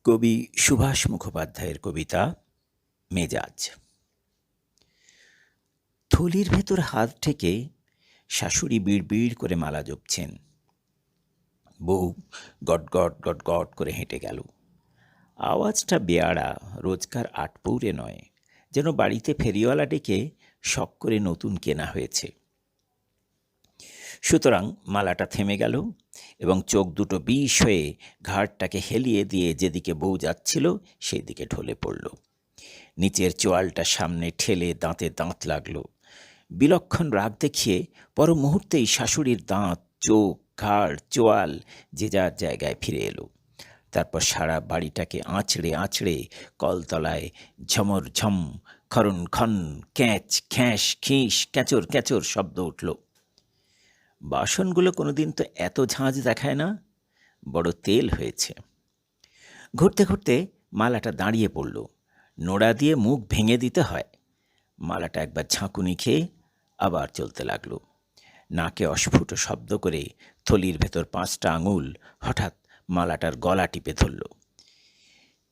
কবি সুভাষ মুখোপাধ্যায়ের কবিতা মেজাজ। থলির ভেতর হাত ঠেকে শাশুড়ি বিড়বিড় করে মালা জপছেন। বউ গট গট গট গট করে হেঁটে গেল। আওয়াজটা বেয়াড়া, রোজকার আটপৌরে নয়, যেন বাড়িতে ফেরিওয়ালা ডেকে শখ করে নতুন কেনা হয়েছে। সুতরাং মালাটা থেমে গেল এবং চোখ দুটো বিষ হয়ে ঘাড়টাকে হেলিয়ে দিয়ে যেদিকে বউ যাচ্ছিল সেই দিকে ঢলে পড়ল। নিচের চোয়ালটা সামনে ঠেলে দাঁতে দাঁত লাগল। বিলক্ষণ রাগ দেখিয়ে পর মুহূর্তেই শাশুড়ির দাঁত, চোখ, ঘাড়, চোয়াল যে যার জায়গায় ফিরে এলো। তারপর সারা বাড়িটাকে আঁচড়ে আঁচড়ে কলতলায় ঝমর ঝম, খরন খন, ক্যাঁচ খ্যাঁস খিঁস, ক্যাঁচর ক্যাঁচর শব্দ উঠল। বাসনগুলো কোনোদিন তো এত ঝাঁঝ দেখায় না, বড় তেল হয়েছে। ঘুরতে ঘুরতে মালাটা দাঁড়িয়ে পড়ল। নোড়া দিয়ে মুখ ভেঙে দিতে হয়। মালাটা একবার ঝাঁকুনি খেয়ে আবার চলতে লাগলো। নাকে অস্ফুট শব্দ করে থলির ভেতর 5টা আঙুল হঠাৎ মালাটার গলা টিপে ধরল।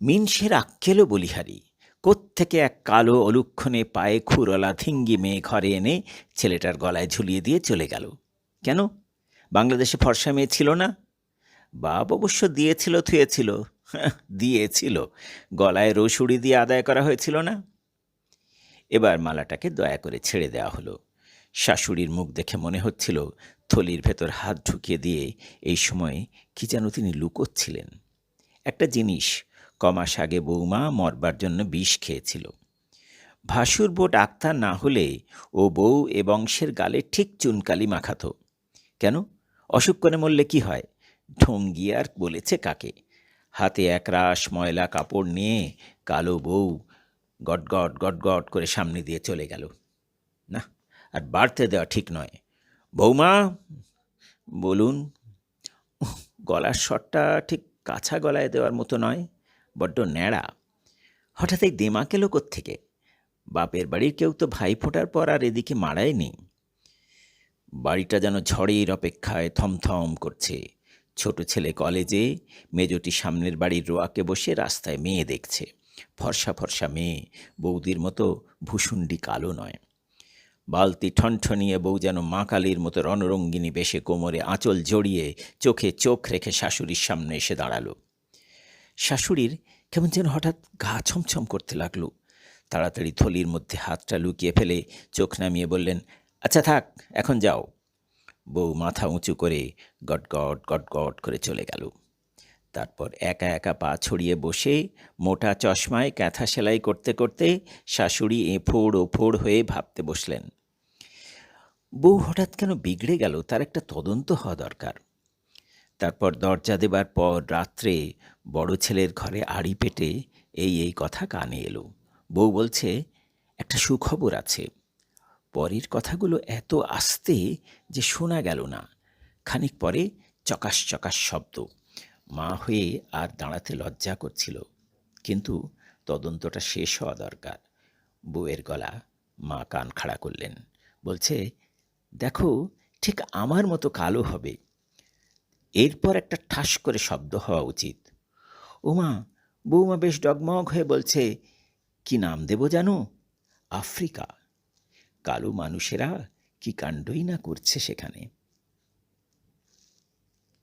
মিনসের আক্কেলও বলিহারি। কোত্থেকে এক কালো অলুক্ষণে পায়ে খুরলা ধিঙ্গি মেয়ে ঘরে এনে ছেলেটার গলায় ঝুলিয়ে দিয়ে চলে গেল। কেন? বাংলাদেশে ফর্সা মেয়ে ছিল না? বাপ অবশ্য দিয়েছিল, থুয়েছিল। দিয়েছিল, গলায় রসুড়ি দিয়ে আদায় করা হয়েছিল না? এবার মালাটাকে দয়া করে ছেড়ে দেওয়া হলো। শাশুড়ির মুখ দেখে মনে হচ্ছিল থলির ভেতর হাত ঢুকিয়ে দিয়ে এই সময় কি যেন তিনি লুকোচ্ছিলেন। একটা জিনিস, কমাস আগে বৌমা মরবার জন্য বিষ খেয়েছিল। ভাসুর বউ ডাক্তার না হলে ও বউ এ বংশের গালে ঠিক চুনকালি মাখাত। কেন? অসুখ করে মরলে কি হয়? ঢঙ্গি আর বলেছে কাকে? হাতে একরাশ ময়লা কাপড় নিয়ে কালো বউ গটগট গটগট করে সামনে দিয়ে চলে গেল। না, আর বাড়তে দেওয়া ঠিক নয়। বৌমা, বলুন। গলার স্বরটা ঠিক কাছা গলায় দেওয়ার মতো নয়, বড্ড ন্যাড়া। হঠাৎ এই দেমাক এলো কোত্থেকে? বাপের বাড়ির কেউ তো ভাই ফোটার পর আর এদিকে মারায়নি। বাড়িটা যেন ঝড়ের অপেক্ষায় থমথম করছে। ছোট ছেলে কলেজে, মেজটি সামনের বাড়ির রোয়াকে বসে রাস্তায় মেয়ে দেখছে। ফর্সা ফর্সা মেয়ে, বৌদির মতো ভূষুণ্ডি কালো নয়। বালতি ঠনঠনিয়ে বউ যেন মা কালীর মতো রণরঙ্গিনী বেশে কোমরে আঁচল জড়িয়ে চোখে চোখ রেখে শাশুড়ির সামনে এসে দাঁড়ালো। শাশুড়ির কেমন যেন হঠাৎ গা ছমছম করতে লাগলো। তাড়াতাড়ি থলির মধ্যে হাতটা লুকিয়ে ফেলে চোখ নামিয়ে বললেন, আচ্ছা থাক, এখন যাও। বউ মাথা উঁচু করে গটগট গটগট করে চলে গেল। তারপর একা একা পা ছড়িয়ে বসে মোটা চশমায় ক্যাথা সেলাই করতে করতে শাশুড়ি এফোড় ওফোড় হয়ে ভাবতে বসলেন। বউ হঠাৎ কেন বিগড়ে গেল তার একটা তদন্ত হওয়া দরকার। তারপর দরজা দেবার পর রাত্রে বড় ছেলের ঘরে আড়ি পেটে এই কথা কানে এলো। বউ বলছে, একটা সুখবর আছে। পরের কথাগুলো এত আস্তে যে শোনা গেল না। খানিক পরে চকাশ চকাশ শব্দ। মা হয়ে আর দাঁড়াতে লজ্জা করছিল, কিন্তু তদন্তটা শেষ হওয়া দরকার। বউয়ের গলা। মা কান খাড়া করলেন। বলছে, দেখো, ঠিক আমার মতো কালো হবে। এরপর একটা ঠাস করে শব্দ হওয়া উচিত। ওমা, বৌমা বেশ ডগমগ হয়ে বলছে, কি নাম দেব জানো? আফ্রিকা। কালো মানুষেরা কি কাণ্ডই না করছে সেখানে।